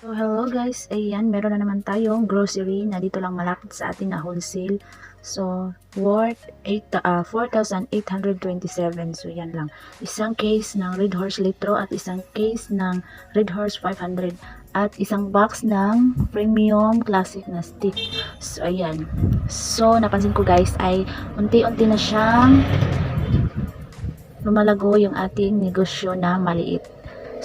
So, hello guys, ayan, meron na naman tayong grocery na dito lang malapit sa atin na wholesale. So, worth 4,827. So, yan lang. Isang case ng Red Horse Litro at isang case ng Red Horse 500 at isang box ng premium classic na stick. So, ayan. So, napansin ko guys ay unti-unti na siyang lumalago yung ating negosyo na maliit.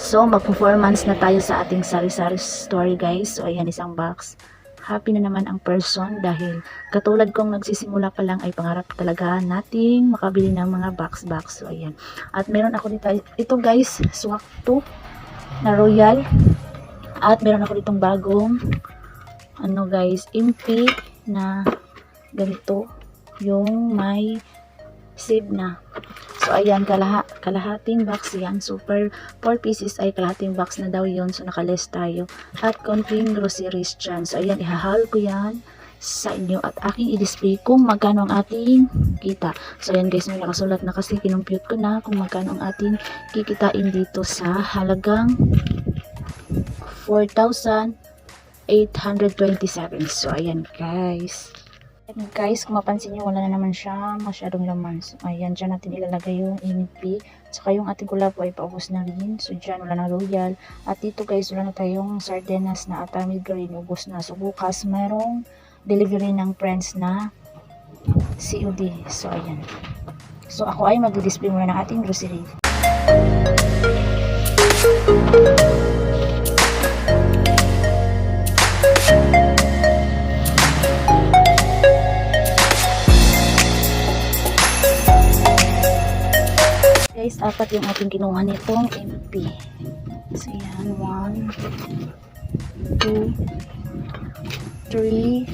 So, mag-performance na tayo sa ating sari-sari store guys. So, ayan, isang box. Happy na naman ang person dahil katulad kong nagsisimula pa lang ay pangarap talaga nating makabili ng mga box-box. So, ayan. At meron ako dito, ito guys, swak 2 na royal. At meron ako ditong bagong, ano guys, MP na ganito, yung may save na. So, ayan, kalahating box yan. So, per 4 pieces ay kalahating box na daw yun. So, nakaless tayo. At konting groceries dyan. So, ayan, ihahal ko yan sa inyo at aking i-display kung magkano ang ating kita. So, ayan guys, may nakasulat na kasi kinumpute ko na kung magkano ang ating kikitain dito sa halagang 4,827. So, ayan guys. And guys, kung mapansin nyo, wala na naman siya masyadong laman. So, ayan, dyan natin ilalagay yung MP. Saka yung ating kulabo ay paubos na rin. So, dyan wala na royal. At dito guys, wala na tayong sardenas na atamid green. Ubos na. So, bukas merong delivery ng friends na COD. So, ayan. So, ako ay mag-display muna ng ating grocery. Guys, apat yung ating kinuha nitong MP. So, yan. 1, 2, 3,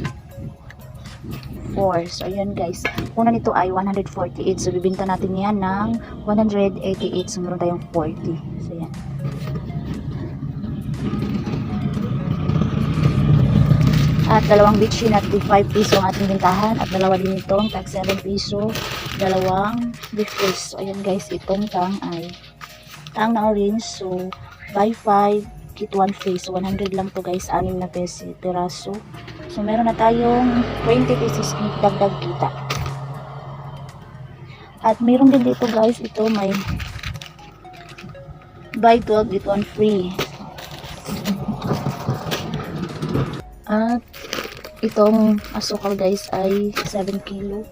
4. So, ayan guys. Una nito ay 148. So, bibinta natin yan ng 188. So, meron tayong 40. So, yan. At dalawang bitchin at 5 piso ang ating bintahan. At dalawa din itong tag 7 piso. Dalawang beef case. So, ayan guys, itong tang ay tang na orange. So, buy 5, get 1 free. So, 100 lang to guys, 6 na peso peraso. So, meron na tayong 20 pesos dagdag kita. At meron din dito guys, ito may buy 12, get 1 free. At itong asukal guys ay 7 kilo.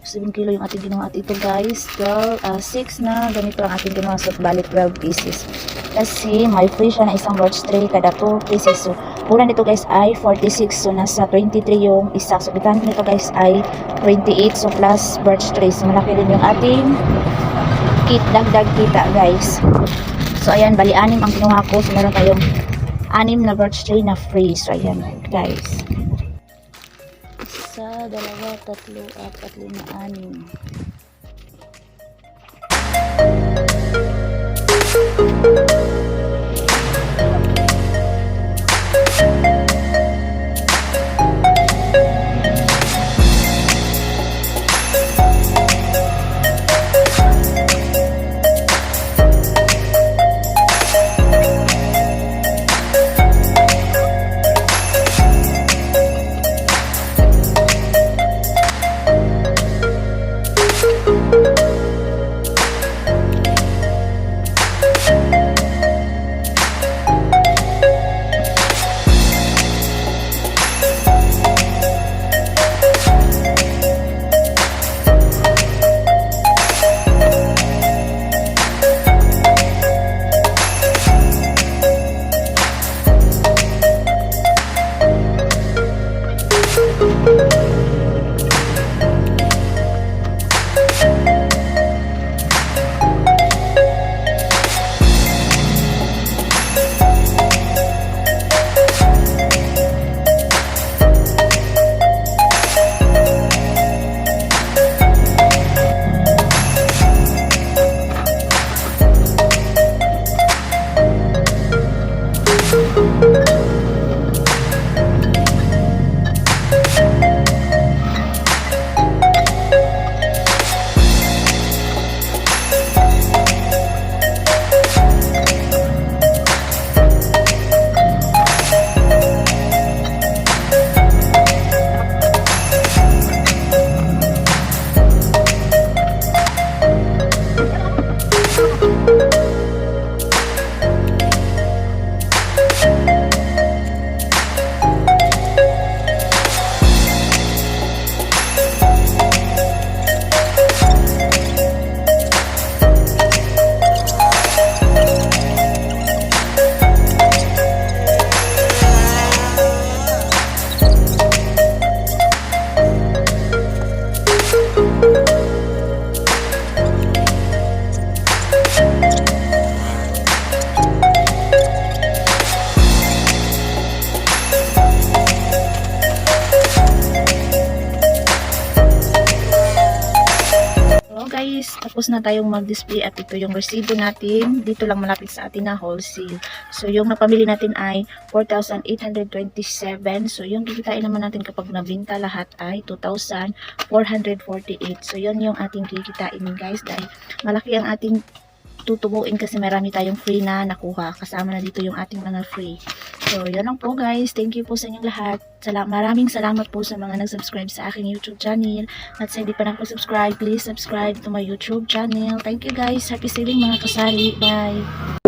7 kilo yung ating ginawa. At ito guys, 6 na ganito ang ating ginawa. So, balik 12 pieces. Kasi may free siya na isang large tray kada 2 pieces. So, pula nito guys ay 46. So, nasa 23 yung isa. So, bitan nito guys ay 28. So, plus birch tray. So, malaki din yung ating dagdag kita guys. So, ayan, bali 6 ang kinuha ko. So, meron tayong 6 na birch tray na free. So, ayan guys. 1, 2, 3, 4, 5, 6. guys, tapos na tayong mag-display at ito yung resibo natin. Dito lang malapit sa atin na wholesale. So yung napamili natin ay 4,827. So yung kikitain naman natin kapag nabinta lahat ay 2,448. So yun yung ating kikitain guys dahil malaki ang ating tutubuin kasi marami tayong free na nakuha. Kasama na dito yung ating mga free. So, yun lang po guys. Thank you po sa inyong lahat. Maraming salamat po sa mga nag-subscribe sa aking YouTube channel. At sa hindi pa nakasubscribe, please subscribe to my YouTube channel. Thank you guys. Happy selling mga kasari. Bye!